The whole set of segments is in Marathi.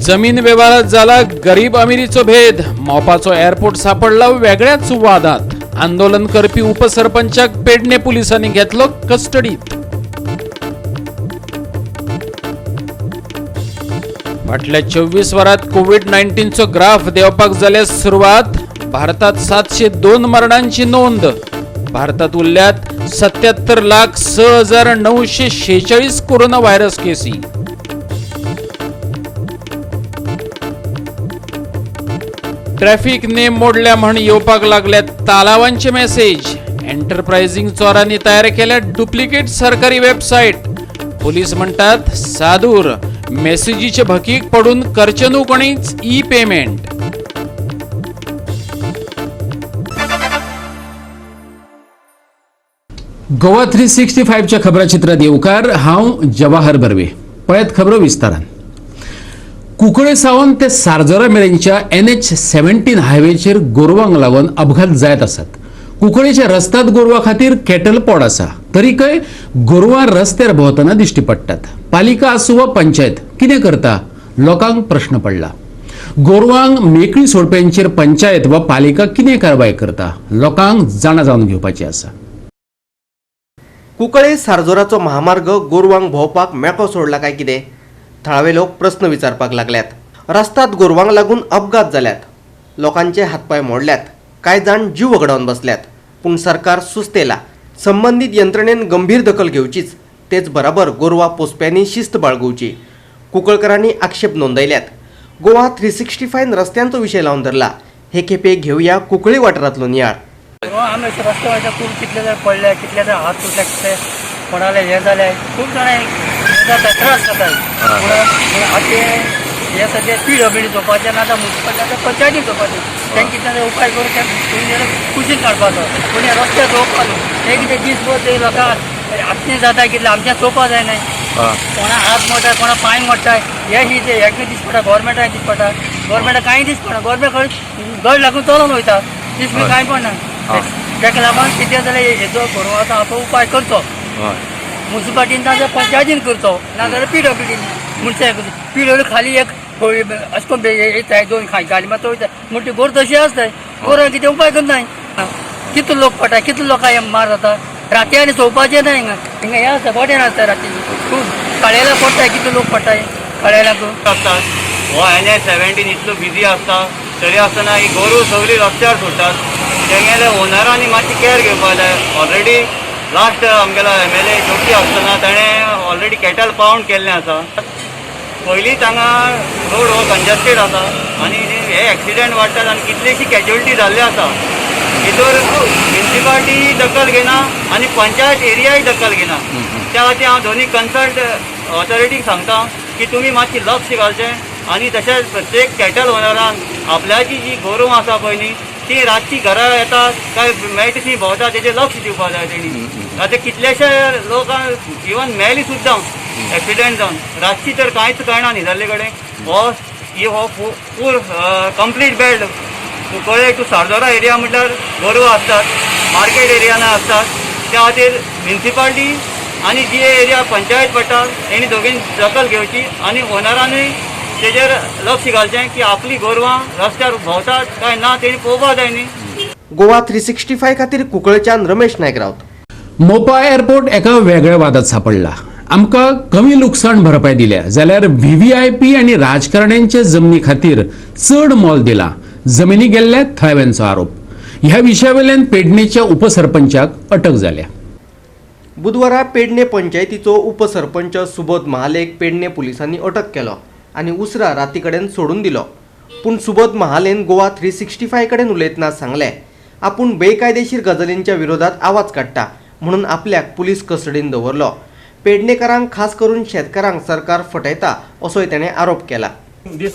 जमीन व्यवहारात झाला गरीब अमिरीचो भेद. मोपाचो एअरपोर्ट सापडला वेगळ्याच वादात. आंदोलनकर्पी उपसरपंचाक पेडणे पोलिसांनी घेतलो कस्टडीत. फाटल्या 24 वरात कोविड-19 ग्राफ देवपाक जाल्यार सुरवात. भारतात 702 मरणांची नोंद. भारतात उरल्यात 77,06,946 कोरोना व्हायरस केसी. ट्रॅफिक नेम मोडल्या म्हण येवपाक लागल्यात तालावांचे मेसेज. एंटरप्राइजिंग चोरांनी तयार केल्या डुप्लिकेट सरकारी वेबसाईट. पोलीस म्हणतात सादूर मेसेजीचे भकीक पडून करचे न्हू कोणीच ई पेमेंट. गोवा 365 च्या खबराचित्रात येवकार. हांव जवाहर बर्वे. पळयत खबरो विस्तारान. कुंकळे सावन ते सारजोरा मेरेनच्या NH-17 हायवेचेर गोरवांक लागून अपघात जायत आसात. कुंकळेच्या रस्त्यात गोरवां खातीर कॅटल पॉड आसा, तरीकय गोरवां रस्त्यार भोंवतना दिश्टी पडटात. पालिका आसूं वा पंचायत कितें करता? लोकांक प्रश्न पडला. गोरवांक मेकळी सोडप्यांचेर पंचायत वा पालिका कितें कारवाय करता? लोकांक जाणा जावन घेवपाची आसा. कुंकळे सारजोराचो महामार्ग गोरवांक भोंवपाक मेकळो सोडला काय कितें? थळावे लोक प्रश्न विचारपाक लागल्यात. रस्त्यात गोरवांक लागून अपघात जाल्यात. लोकांचे हातपाय मोडल्यात. कांय जाण जीव वगडावन बसल्यात. पूण सरकार सुस्तेला. संबंधीत यंत्रणेन गंभीर दखल घेवचीच. तेच बराबर गोरवां पोसप्यांनी शिस्त बाळगुची. कुंकळकरांनी आक्षेप नोंदयल्यात. गोवा 365 रस्त्यांचो विशय लावन धरला. हे खेपे घेवया कुंकळे वाठारांतलो नियाळ. आम्ही रस्ते वयता खूब कितले जाण पडले, कितले जाण हात तुटले, कितले कोणाले हे जाले, खूब जाणांक त्रास जाता. हे सध्या PWD चोवपाचें ना, मुन्सिपालिटी पंचायती चोवपाचें. तें कितें उपाय करून तें कुशीन काडपाचो. पूण हे रस्ते चोवपाचो हे कितें दिसभर ते लोकांक आपणें जाता कितलें आमचें चोवपा जायना. कोणा हात मोडटा, कोणा पांय मोडटा, हें दीस पडटा, गोवोरमेंटाक दीस पडटा. गोवोरमेंटाक कांय दीस पडना. गोवोरमेंट गड लागून चलोवन वयता, दीस बी कांय पडना. ताका लागून कितें जाल्यार हेजो गोरवांचो हाचो उपाय करचो. मुन्सिपालिटीन ना जाल्यार पंचायतीन करचो, ना जाल्यार PWD. PWD खाली एक अशें करून येताय, दोन गाडी मात वयता. म्हणटी गोर तशी आसताय. गोरवां कितें उपाय करनाय. कितलो लोक पडटा, कितलो लोकांक मार जाता. राती आनी चोवपाचें ना हिंगा. हिंगा हें आसता, गोडेन आसता राती. खूब कळेला पडटाय, कितलो लोक पडटाय कळेलाक आसतात. हो NH-17 इतलो बिजी आसता, तरी आसतना ही गोरवां सगळीं रस्त्यार सोडटात. तेंगेले ओनरांनी मातशी केअर घेवपाक जाय. ऑलरेडी लास्ट आमगेलो MLA जोशी आसतना ताणें ऑलरेडी कॅटल पावंड केल्लें आसा. पयलींच हांगा रोड हो कंजस्टेड आसा आनी हे एक्सिडेंट वाडटात आनी कितलीशी कॅज्युअलिटी जाल्ली आसा. भितर म्युन्सिपालिटी दखल घेना आनी पंचायत एरियाय दखल घेना. त्या खातीर हांव दोनी कन्सल्ट ऑथॉरिटीक सांगता की तुमी मातशी लक्ष घालचें आनी तशेंच प्रत्येक कॅटल ओनरांक आपल्याची जी गोरवां आसा पळय न्ही ती रातची घरा येतात काय मेळटा ती भोंवता तेजेर लक्ष दिवपाक जाय तेणी. आतां कितलेशे लोकांक इवन मेली सुद्दां एक्सिडेंट जावन. रातची तर कांयच कळना न्हिदल्ले कडेन. हो पूर complete belt Cuncolim to Sarzora area म्हटल्यार गोरवां आसतात, मार्केट एरियाना आसतात. त्या खातीर म्युन्सिपालिटी आनी जी एरिया पंचायत पडटा तेणी दोगीन दखल घेवची आनी ओनरानूय तेजेर लक्ष घालचें की आपली गोरवां रस्त्यार भोंवतात काय ना तेणी पळोवपाक जाय न्ही. गोवा 365 खातीर कुंकळेच्यान रमेश नायक रावत. मोपा एअरपोर्ट एका वेगळ्या वादात सापडला. आमकां कमी लुकसाण भरपाय दिल्या जाल्यार VVIP आनी राजकारण्यांच्या जमनी खातीर चड मोल दिलां. जमिनी गेल्ल्या थळाव्यांचो आरोप. ह्या विशयावेल्यान पेडणेच्या उपसरपंचाक अटक जाल्या. बुधवारा पेडणे पंचायतीचो उपसरपंच सुबोध महालेक पेडणे पुलिसांनी अटक केलो आनी उसरा राती कडेन सोडून दिलो. पूण सुबोध महालेन गोवा 365 कडेन उलयतना सांगलें आपूण बेकायदेशीर गजालींच्या विरोधात आवाज काडटा म्हणून आपल्याक पुलीस कस्टडीन दवरलो. पेडणेकारांक खास करून शेतकारांक सरकार फटयता असोय ताणें आरोप केला. This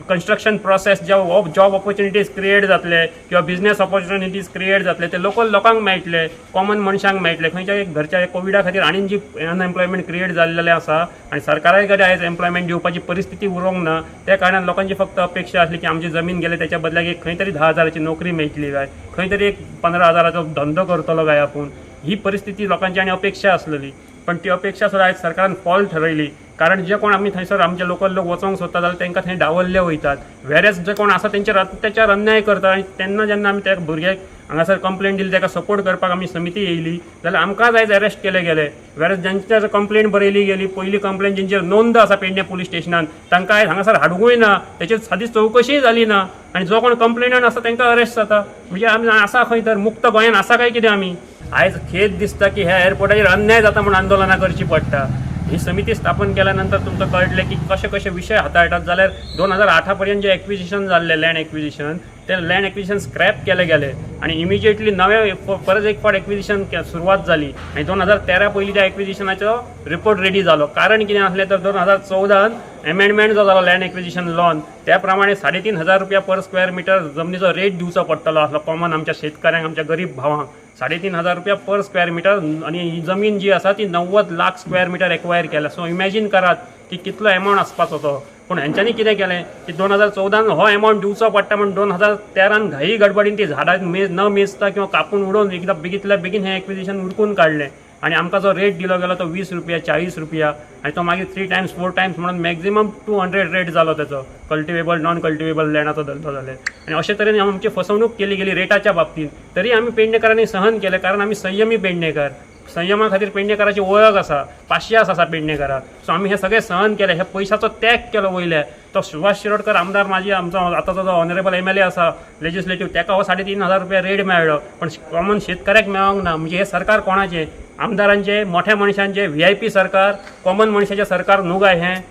construction process job opportunities create जातले किंवा बिझनेस ऑपॉर्च्युनिटीज क्रिएट जातले ते लोकल लोकांक मेळटले, कॉमन मनशांक मेळटले. खंयच्या घरच्या कोविडा खातीर आनी जी अनएम्प्लॉयमेंट क्रिएट जाल्लेलें आसा आनी सरकाराय कडेन आयज एम्प्लॉयमेंट दिवपाची परिस्थिती उरोंक ना. त्या कारणान लोकांची फक्त अपेक्षा आसली की आमची जमीन गेले त्याच्या बदलाक एक खंय तरी 10,000ची नोकरी मेळटली काय, खंय तरी एक 15,000चो धंदो करतलो काय आपूण. ही परिस्थिती लोकांची आनी अपेक्षा आसलेली. पण ती अपेक्षा सुद्दां आयज सरकारान फॉल ठरयली कारण जे कोण आमी थंयसर आमचे लोकल लोक वचोंक सोदता जाल्यार तांकां थंय डावल्ले वयतात. वेरेज जे कोण आसा तेंचेर अत्याचार अन्याय करता आनी तेन्ना जेन्ना आमी त्या भुरग्याक हांगासर कंप्लेंट दिली, ताका सपोर्ट करपाक आमी समिती येयली, जाल्यार आमकांच आयज अरेस्ट केले गेले. वेरेज ज्यांचेर कंप्लेंट बरयली गेली, पयली कंप्लेंट जेंचेर नोंद आसा पेडणे पुलीस स्टेशनान, तांकां आयज हांगासर हाडूंकूय ना, तेचेर सादी चवकशी जाली ना, आनी जो कोण कंप्लेनंट आसा तांकां अरेस्ट जाता. म्हणजे आमी आसा खंय तर मुक्त गोंयान आसा काय कितें आमी? आयज खेद दिसता की ह्या एअरपोर्टाचेर अन्याय जाता म्हणून आंदोलनां करची पडटा. ही समिती स्थापन केल्यानंतर तुमकां कळटलें की कशे कशे विशय हाताळटात. जाल्यार 2008 पर्यंत जे एक्विजिशन जाल्ले लँड एक्विजिशन, ते लँड एक्विजिशन स्क्रॅप केले गेले आणि इमिजिएटली नवे परत एक फावट एक्विजिशन सुरवात जाली आणि 2013 पयलीं त्या एक्विजिशनाचो रिपोर्ट रेडी जालो. कारण कितें आसलें तर 2014 एमेंडमेंट जो जालो लँड एक्विजिशन लॉन, त्या प्रमाणे 3,500 रुपया पर स्क्वेअर मिटर जमनीचो रेट दिवचो पडटलो आसलो कॉमन आमच्या शेतकऱ्यांक, आमच्या गरीब भावांक. 3,500 रुपया पर स्क्वेअर मिटर आणि ही जमीन जी आसा ती 90 लाख स्क्वेअर मिटर एक्वायर केल्या. सो इमॅजिन करात की कितलो एमावंट आसपाचो तो. पूण हेंच्यांनी कितें केलें की 2014 हो एमावंट दिवचो पडटा म्हणून 2013 घाई गडबडीन ती झाडां न मेजता किंवा कापून उडोवन एकदां बेगींतल्या बेगीन हें एक्विजिशन उरकून काडलें आणि आमकां जो रेट दिलो गेलो तो 20 रुपया 40 रुपया आणि तो मागीर 3 टायम्स 4 टायम्स म्हणून मॅक्झिमम 200 रेट जालो त्याचो कल्टिवेबल नॉन कल्टिवेबल लँडाचो धरलो जाल्यार. आणि अशे तरेन आमची फसवणूक केली गेली रेटाच्या बाबतींत. तरी आमी पेडणेकारांनी सहन केलें कारण आमी संयमी पेडणेकार. संयमा खातीर पेडणेकाराची वळख आसा, पाशियास आसा पेडणेकाराक. सो आमी हे सगळें सहन केलें, हे पयशाचो त्याग केलो वयले. तो सुभाष शिरोडकर आमदार माझी आमचो आतांचो जो ऑनरेबल MLA आसा लेजिस्लेटिव्ह, ताका हो 3,500 रुपया रेट मेळ्ळो, पण कॉमन शेतकऱ्याक मेळोंक ना. म्हणजे हे सरकार कोणाचें? आमदारांचे, मोठ्या मनशांचे, VIP सरकार, कॉमन मनशाचें सरकार न्हू काय हें?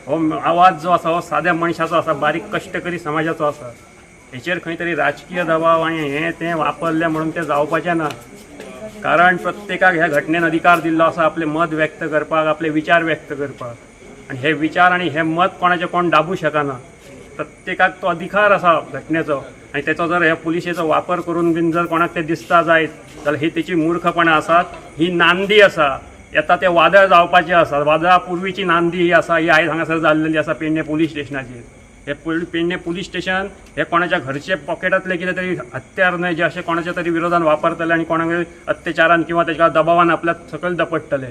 हो आवाज जो आसा हो साद्या मनशाचो आसा, बारीक कश्टकरी समाजाचो आसा. हेचेर खंय तरी राजकीय दबाव आनी हें तें वापरलें म्हणून तें जावपाचें ना. कारण प्रत्येकाक ह्या घटनेन अधिकार दिल्लो आसा आपले मत व्यक्त करपाक, आपले विचार व्यक्त करपाक. आणि हे विचार आणि हे मत कोणाचें कोण दाबू शकना. प्रत्येकाक तो अधिकार आसा घटनेचो आणि त्याचो जर ह्या पुलिशेचो वापर करून बीन जर कोणाक ते दिसता जायत जाल्यार ही तेची मूर्खपणां आसात. ही नांदी आसा, येता ते वादळ जावपाचें आसा. वादळा पुर्वीची नांदी ही आसा, ही आयज हांगासर जाल्लेली आसा पेडणे पुलीस स्टेशनाचेर. हे पेडणे पुलीस स्टेशन हे कोणाच्या घरचे पॉकेटातले कितें तरी हत्यार न्हय जे अशें कोणाच्या तरी विरोधान वापरतले आणि कोणाक अत्याचारान किंवा तेच्या दबावान आपल्याक सकयल दपटतले.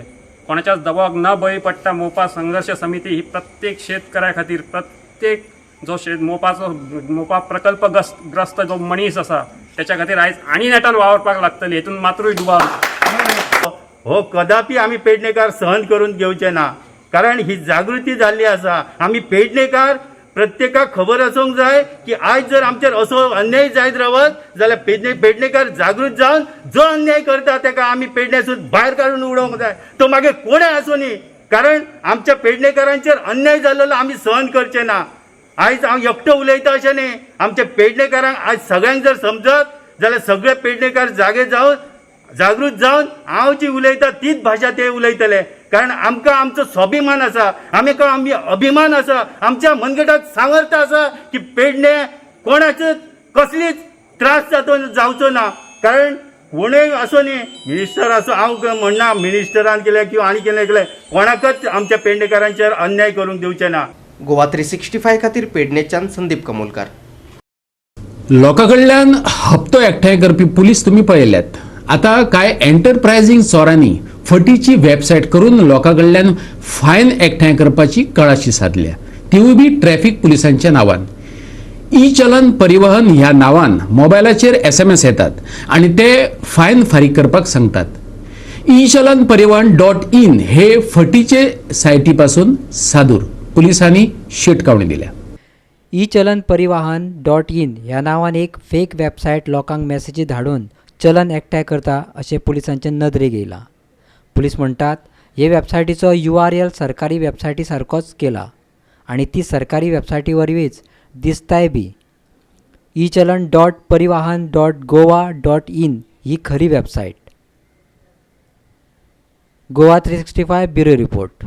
कोणाच्याच दबावाक न बळी पडटा मोपा संघर्ष समिती ही प्रत्येक शेतकऱ्या खातीर, प्रत्येक जो मोपा प्रकल्प ग्रस्त जो मनीस आसा त्याच्या खातीर आयज आनी नेटान वावरपाक लागतली. हेतून मात्रूय दुबाव हो कदापि आमी पेडणेकार सहन करून घेवचे ना. कारण ही जागृती जाल्ली आसा. आमी पेडणेकार प्रत्येकाक खबर आसूंक जाय की आयज जर आमचेर असो अन्याय जायत रावत जाल्यार पेडणेकार जागृत जावन जो अन्याय करता ताका आमी पेडण्यासून भायर काडून उडोवंक जाय. तो मागीर कोणें आसूं न्ही. कारण आमच्या पेडणेकारांचेर अन्याय जाल्लो आमी सहन करचे ना. आयज हांव एकटो उलयता अशें न्ही. आमच्या पेडणेकारांक आयज सगळ्यांक जर समजत जाल्यार सगळे पेडणेकार जागे जावन जागृत जावन हांव जी उलयता तीच भाशा ते उलयतले. कारण आमकां आमचो स्वाभिमान आसा, आमी अभिमान आसा, आमच्या मनगटाक सामर्थ्य आसा की पेडणे कोणाचोच कसलीच त्रास जावचो ना. कारण कोणूय असो न्ही, मिनिस्टर असो, हांव म्हणना मिनिस्टरान केलें किंवा आनी केलें कोणाकच आमच्या पेडणेकारांचेर अन्याय करूंक दिवचे ना. गोवा 365 खातीर पेडणेच्यान संदीप कमोलकार. लोकांकडल्यान हप्तो एकठांय करपी पुलीस तुम्ही पळयल्यात. आता काय एंटरप्रायझिंग चोरांनी फटीची वेबसायट करून लोकांकडल्यान फायन एकठांय करपाची कळाशी साधल्या, तीवूय बी ट्रॅफिक पुलिसांच्या नांवान. चलन परिवहन ह्या नांवान मोबायलाचेर SMS येतात आणि ते फायन फारीक करपाक सांगतात. चलन परिवहन .in हे फटीचे सायटी पासून सादूर पुलिसांनी शिटकावणी दिल्या. चलन परिवहन .in ह्या नांवान एक फेक वेबसायट लोकांक मेसेजी धाडून चलन एकठांय करता अशें पुलिसांचे नदरेक येयला. पुलीस म्हणटात हे वेबसायटीचो URL सरकारी वेबसायटी सारकोच केला आणि ती सरकारी वेबसायटी वरवींच दिसताय बी. चलन .परिवहन .goa.in ही खरी वेबसायट. Goa 365 bureau report.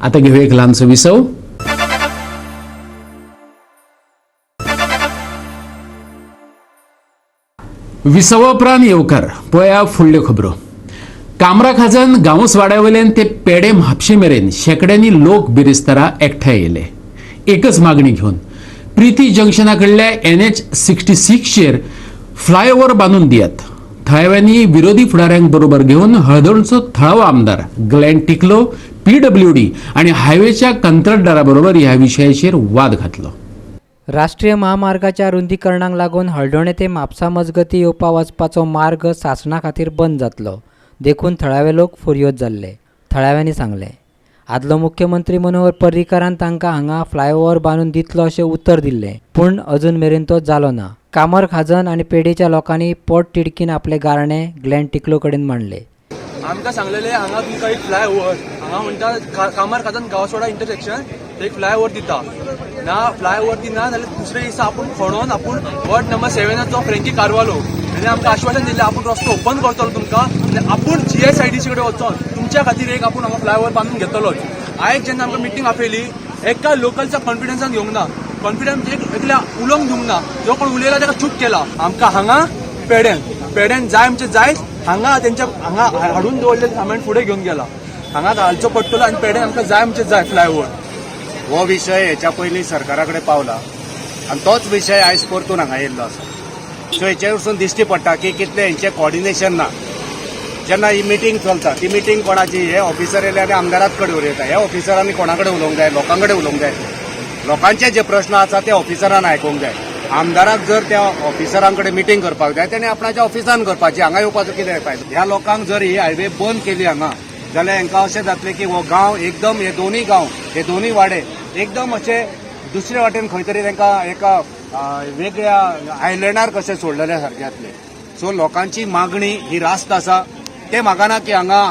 आता घेऊया एक लहानसं विसव. विसवाउपरांत येवकार पळया फुडल्यो खबरो. कामरा खाजन गांवस वाड्यावयल्यान ते पेडे म्हापशे मेरेन शेकड्यांनी लोक बिरेस्तारा एकठांय येयले एकच मागणी घेवन. प्रिती जंक्शना कडल्या NH 66 फ्लायओव्हर बांदून दियात. थळाव्यांनी विरोधी फुडाऱ्यांक बरोबर घेवन हळदणचो थळावो आमदार ग्लेन टिकलो PWD आणि हायवेच्या कंत्राटदाराबरोबर ह्या विशयाचेर वाद घातलो. राष्ट्रीय महामार्गाच्या रुंदीकरणाक लागून हळदोणे ते म्हापसा मजगती येवपा वचपाचो मार्ग शासना खातीर बंद जातलो देखून थळावे लोक फुर्योज जाल्ले. थळाव्यांनी सांगले. आदलो मुख्यमंत्री मनोहर पर्रीकारान तांकां हांगा फ्लायओव्हर बांदून दितलो अशें उतर दिल्लें, पूण अजून मेरेन तो जालो ना. कामर खाजन आनी पेडेच्या लोकांनी पोट तिडकीन आपले गारणे ग्लॅन टिकलो कडेन मांडले. आमकां सांगलेले हांगा तुमकां एक फ्लायओव्हर हांगा म्हणटा कामार खाजन गांवसवाडा इंटरसेक्शन एक फ्लायओव्हर दिता ना. फ्लायओव्हर दिना जाल्यार दुसरे दिसा आपूण फोडोन आपूण वॉर्ड नंबर 7 फ्रँकी कारवालो आनी आमकां आश्वासन दिल्लें आपूण रस्तो ओपन करतलो तुमकां आनी आपूण GSIDC कडेन वचोन तुमच्या खातीर एक आपूण हांगा फ्लायओव्हर बांदून घेतलोच. आयज जेन्ना आमकां मिटींग आपयली एका लोकलच्या कॉन्फिडन्सान घेवंक ना, कॉन्फिडन्स एकल्या उलोवंक दिवंक ना. जो कोण उलयला ताका चूप केला. आमकां हांगा पेड्यान जाय म्हणजे जाय हांगा तेंच्या हांगा हाडून दवरलेले सामान फुडें घेवन गेला. हांगा घालचो पडटलो आनी पेड्यान आमकां जाय म्हणजे जाय फ्लायओव्हर. हो विशय हेच्या पयलीं सरकारा कडेन पावला आनी तोच विशय आयज परतून हांगा येयल्लो आसा. सो हेचे वरसून दिश्टी पडटा की कितलें हेंचें कॉर्डिनेशन ना. जेन्ना ही मिटींग चलता ती मिटींग कोणाची हे ऑफिसर येयले आनी आमदाराच कडेन उलयता. ह्या ऑफिसरांनी कोणा कडेन उलोवंक जाय, लोकां कडेन उलोवंक जाय. लोकांचे जे प्रश्न आसा ते ऑफिसरान आयकूंक जाय. आमदाराक जर त्या ऑफिसरां कडेन मिटींग करपाक जाय तेणें आपणाच्या ऑफिसान करपाची. हांगा येवपाचो कितें फायदो. ह्या लोकांक जर ही हायवे बंद केली हांगा जाल्यार हांकां अशें जातलें की हो गांव एकदम हे दोनूय वाडे एकदम अशे दुसरे वाटेन खंय तरी तांकां एका वेगळ्या आयलँडार कशें सोडलेल्या सारकें जातलें. सो लोकांची मागणी ही रास्त आसा. ते मागना की हांगा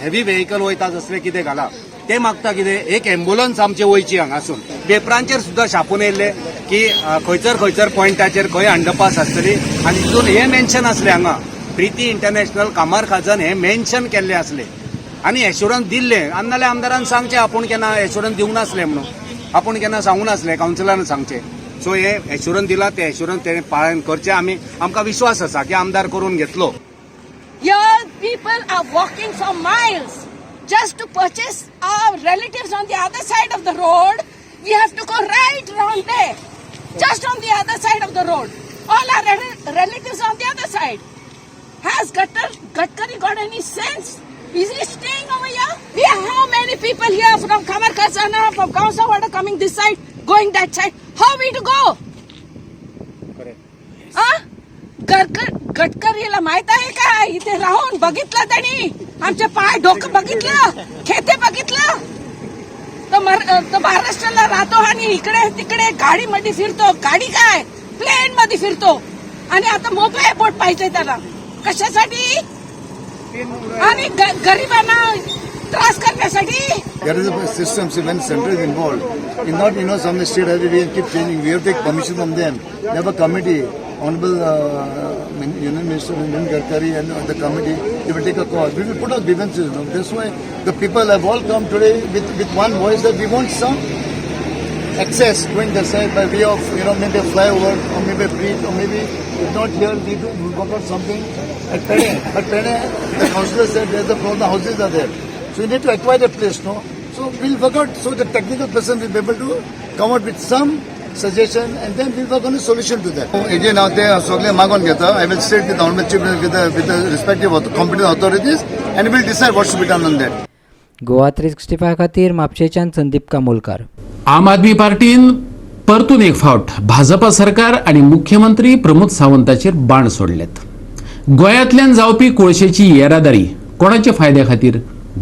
हेवी व्हेकल वयता तसलें कितें घाला. ते मागता कितें एक एम्ब्युलन्स आमची वयची हांगासून. पेपरांचेर सुद्दां छापून येयल्ले की खंयसर पॉयंटाचेर खंय अंडरपास आसतली आनी तितून हे मेन्शन आसलें हांगा प्रिती इंटरनॅशनल कामार खाजन हे मेन्शन केल्ले आसले आनी एश्युरन्स दिल्ले. आनी नाल्यार आमदारान सांगचें आपूण केन्ना एश्युरन्स दिवंक नासलें म्हणून. आपूण केन्ना सांगूंक नासलें, कावन्सिलरान सांगचें. सो हे एश्युरन्स दिला ते एश्युरन्स तेणें पाळन करचें. आमकां विश्वास आसा की आमदार करून घेतलो. Here people are walking for miles just to purchase our relatives on the other side of the road. We have to go right round there, just on the other side of the road. All our relatives on the other side. Has Gadkari got any sense? Is he staying over here? We have how many people here from Kamarkazana, from Kausawada coming this side, going that side? How we to go? गडकरीला माहित आहे का इथे राहून बघितलं त्यांनी आमचे पाय डोकं बघितलं, खेते बघितलं. तर महाराष्ट्राला राहतो आणि इकडे तिकडे गाडीमध्ये फिरतो. गाडी काय प्लेन मध्ये फिरतो आणि आता मोकळा एअरपोर्ट पाहिजे त्याला कशासाठी आणि गरिबांना त्रास करण्यासाठी. There is a system, so when center is involved, in not some state highway we keep changing. We have to take permission from them. They have a committee. Honorable Union Minister Nitin Gadkari and the committee, they will take a call. We will put out grievances. That's why the people have all come today with one voice that we want some access going that side by way of maybe a flyover or maybe a bridge or maybe if not here we work out something at Pene. But Pene, the councillor said there's a problem. The houses are there, so you need to acquire the place. No, so we'll work out. So the technical person will be able to come out with some suggestion and then we'll work on a solution to that. Again, now they are magon geta. I will sit with the honorable chief with the respective competent authorities and we'll decide what should be done on that. Goa 365 खातीर म्हापशेच्यान संदीप कामोलकार. आम आदमी पार्टीन परतून एक फावट भाजपा सरकार आणि मुख्यमंत्री प्रमोद सावंताचेर बाण सोडलेत. गोंयांतल्यान जावपी कोळशेची येरादारी कोणाच्या फायद्या खातीर,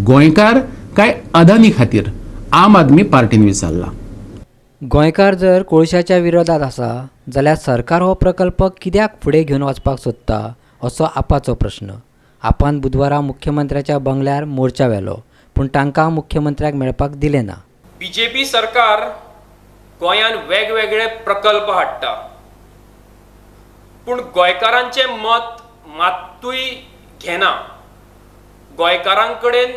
गोंयकार काय अदानी खातीर, आम आदमी पार्टीन विचारला. गोंयकार जर कोळशाच्या विरोधात आसा जाल्यार सरकार हो प्रकल्प कित्याक फुडें घेवन वचपाक सोदता असो आपाचो प्रश्न. आपान बुधवारा मुख्यमंत्र्याच्या बंगल्यार मोर्चा व्हेलो पूण तांकां मुख्यमंत्र्याक मेळपाक दिलें ना. बीजेपी सरकार गोंयान वेगवेगळे प्रकल्प हाडटा पूण गोंयकारांचें मत मात्तूय घेना. गोंयकारां कडेन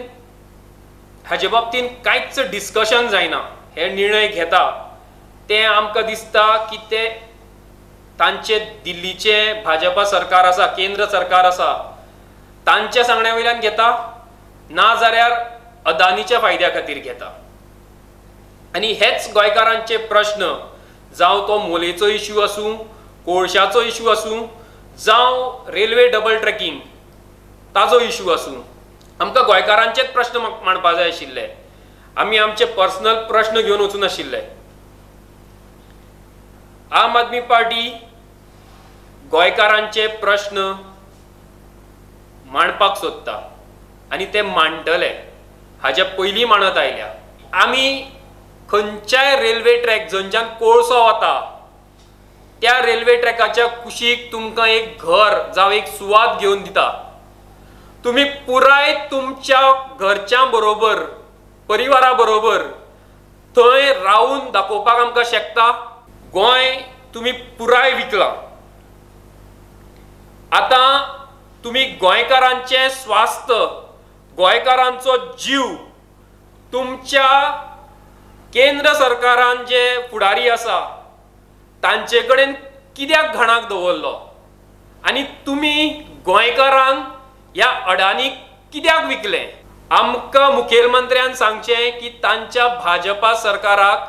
हाचे बाबतींत कांयच डिस्कशन जायना. हे निर्णय घेता ते आमकां दिसता की ते तांचे दिल्लीचे भाजपा सरकार आसा, केंद्र सरकार आसा, तांच्या सांगण्या वयल्यान घेता ना जाल्यार अदानीच्या फायद्या खातीर घेता. आनी हेच गोंयकारांचे प्रश्न जावं तो मोलेचो इश्यू आसूं, कोळशाचो इश्यू आसूं, जावं रेल्वे डबल ट्रॅकिंग ताजो इश्यू आसूं, आमकां गोंयकारांचेच प्रश्न मांडपा जाय आशिल्ले, आमी आमचे पर्सनल प्रश्न घेवन वचून आशिल्ले. आम आदमी पार्टी गोंयकारांचे प्रश्न मांडपाक सोदता आनी ते मांडटले, हाचे पयलीं मांडत आयल्या. आमी खंयच्याय रेल्वे ट्रॅक जंच्यान कोळसो वता त्या रेल्वे ट्रॅकाच्या कुशीक तुमकां एक घर जावं एक सुवात घेवन दिता. तुम्ही पुराय तुमच्या घरच्या बरोबर, परिवारा बरोबर थंय रावून दाखोवपाक आमकां शकता. गोंय तुम्ही पुराय विकला. आतां तुम्ही गोंयकारांचे स्वास्थ्य, गोंयकारांचो जीव तुमच्या केंद्र सरकारान जे फुडारी आसा तांचे कडेन कित्याक घाणाक दवरलो आनी तुम्ही गोंयकारांक ह्या अडानीक कित्याक विकले? आमकां मुखेलमंत्र्यान सांगचें की तांच्या भाजपा सरकाराक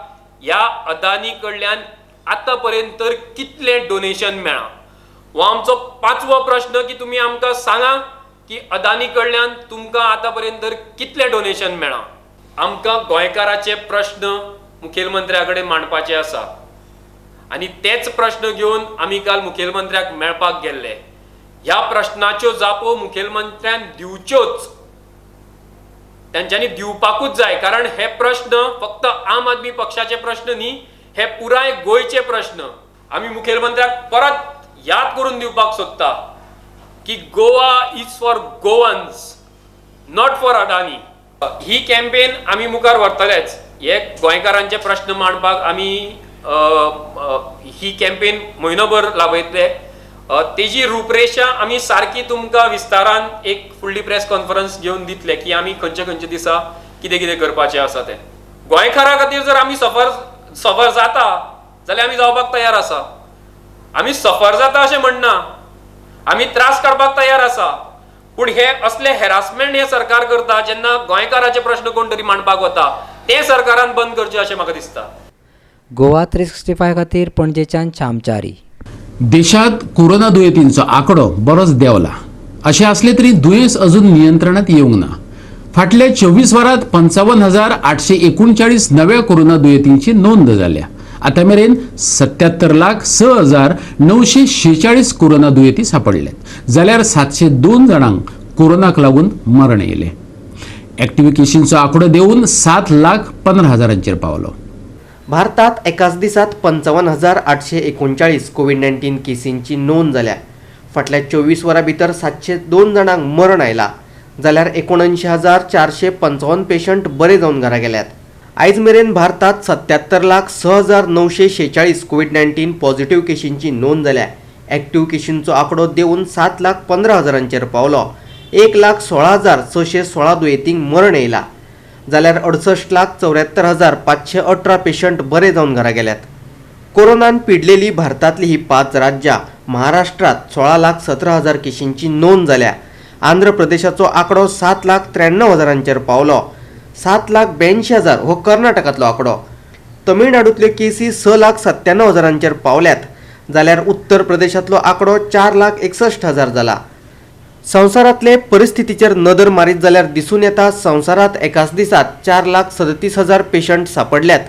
ह्या अदानी कडल्यान आतां पर्यंत कितले डोनेशन मेळ्ळा. हो आमचो 5वो प्रश्न की तुमी आमकां सांगा की अदानी कडल्यान तुमकां आतां पर्यंत कितले डोनेशन मेळ्ळा. आमकां गोंयकाराचे प्रश्न मुखेलमंत्र्या कडेन मांडपाचे आसा आनी तेच प्रश्न घेवन आमी काल मुखेलमंत्र्याक मेळपाक गेल्ले. ह्या प्रश्नाच्यो जापो मुखेलमंत्र्यान दिवच्योच, तांच्यांनी दिवपाकूच जाय, कारण हे प्रश्न फक्त आम आदमी पक्षाचे प्रश्न न्ही, हे पुराय गोंयचे प्रश्न. आमी मुखेलमंत्र्याक परत याद करून दिवपाक सोदता की Goa is for Goans, not for Adani. He campaign आमी मुखार व्हरतलेच. हे गोंयकारांचे प्रश्न मांडपाक आमी ही कॅम्पेन म्हयनोभर लावयतले. तेजी रूपरेषा आमी सारकी तुमकां विस्तारान एक फुडली प्रेस कॉन्फरन्स घेवन दितले की आमी खंयचे खंयचे दिसा कितें कितें करपाचें आसा तें. गोंयकारा खातीर जर आमी सफर जाता जाल्यार आमी जावपाक तयार आसा. आमी सफर जाता अशें म्हणना, आमी त्रास काडपाक तयार आसा. पूण हे असले हॅरासमेंट हे सरकार करता जेन्ना गोंयकाराचे प्रश्न कोण तरी मांडपाक वता, ते सरकारान बंद करचे अशें म्हाका दिसता. गोवा 365 खातीर पणजेच्यान चामचारी. देशात कोरोना दुयेंतींचो आंकडो बरोच देंवला. अशें असले तरी दुयेंस अजून नियंत्रणात येवंक ना. फाटल्या 24 वरांत 55,839 नव्या कोरोना दुयेंतींची नोंद जाल्या. आता मेरेन 77,06,946 कोरोना दुयेंती सापडल्यात, जाल्यार 702 जाणांक कोरोनाक लागून मरण येयलें. एक्टिव्ह केशींचो आंकडो देंवून 7,15,000 पावलो. भारतात एकाच दिसात 55,839 कोविड-19 केसींची नोंद जाल्या. फाटल्या 24 वरां भितर 702 जाणांक मरण आयला, जाल्यार 79,455 पेशंट बरे जावन घरा गेल्यात. आयज मेरेन भारतात 77,06,946 कोविड-19 पॉझिटिव्ह केशींची नोंद जाल्या. एक्टिव्ह केशींचो आंकडो देंवून 7,15,000 पावलो. 1,16,616 दुयेंतींक मरण येयला, जाल्यार 68,74,518 पेशंट बरे जावन घरा गेल्यात. कोरोनान पिडलेली भारतातली ही 5 राज्यां. महाराष्ट्रात 16,17,000 केशींची नोंद जाल्या. आंध्र प्रदेशाचो आंकडो 7,93,000 पावलो. 7,82,000 हो कर्नाटकातलो आंकडो. तमिळनाडूतल्यो केसी 6,97,000 पावल्यात, जाल्यार उत्तर प्रदेशातलो आंकडो 4,61,000 जाला. संवसारातले परिस्थितीचेर नदर मारीत जाल्यार दिसून येता संवसारात एकाच दिसात 4,37,000 पेशंट सापडल्यात.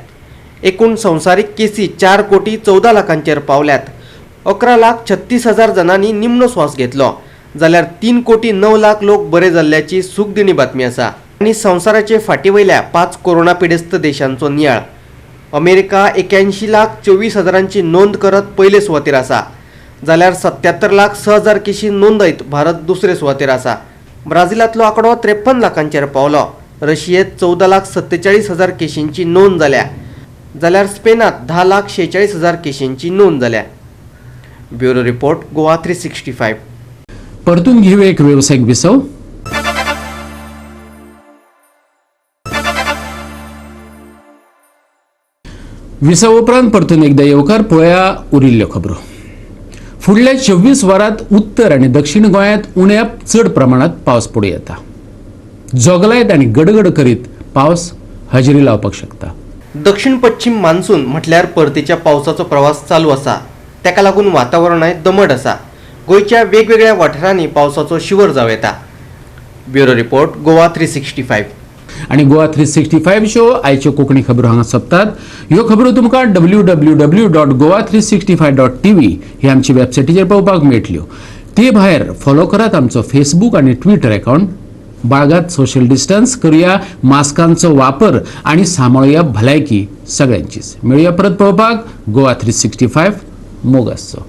एकूण संवसारीक केसी 4,14,00,000 पावल्यात. 11,36,000 जणांनी निमणो स्वास घेतलो, जाल्यार 3,09,00,000 लोक बरे जाल्ल्याची सूखदिणी बातमी आसा. आनी संवसाराचे फाटीवयल्या 5 कोरोना पिडेस्त देशांचो नियाळ. अमेरिका 81,24,000 नोंद करत पयले सुवातेर आसा, जाल्यार 77,06,000 केशी नोंदयत भारत दुसरे सुवातेर आसा. ब्राझीलातलो आंकडो 53,00,000 पावलो. रशियेत 14,47,000 केशींची नोंद जाल्या, जाल्यार स्पेनात 10,46,000 केशींची नोंद जाल्या. Bureau report, Goa 365. परतून घेऊया एक व्यावसायिक विसव. विसव उपरांत परतून एकदा येवकार पळया उरिल्ल्यो खबरो. फुडल्या 24 वरांत उत्तर आनी दक्षिण गोंयांत उण्याप चड प्रमाणात पावस पडूं येता. जोगलायत आनी गडगड करीत पावस हजेरी लावपाक शकता. दक्षिण पश्चिम मान्सून म्हटल्यार परतीच्या पावसाचो प्रवास चालू आसा. ताका लागून वातावरणाय दमट आसा. गोंयच्या वेगवेगळ्या वाठारांनी पावसाचो शिवर जाव येता. Bureau report Goa 365. आणि गोवा 365 शो आयच्यो कोंकणी खबरो हांगा सोंपतात. ह्यो खबरो तुमकां www.goa365.tv ही आमची वेबसायटीचेर पळोवपाक मेळटल्यो. ते भायर फॉलो करात आमचो फेसबूक आणि ट्विटर अकाउंट. बाळगात सोशल डिस्टन्स, करूया मास्कांचो वापर आणि सांबाळुया भलायकी सगळ्यांचीच. मेळुया परत पळोवपाक गोवा 365 मोग आसचो.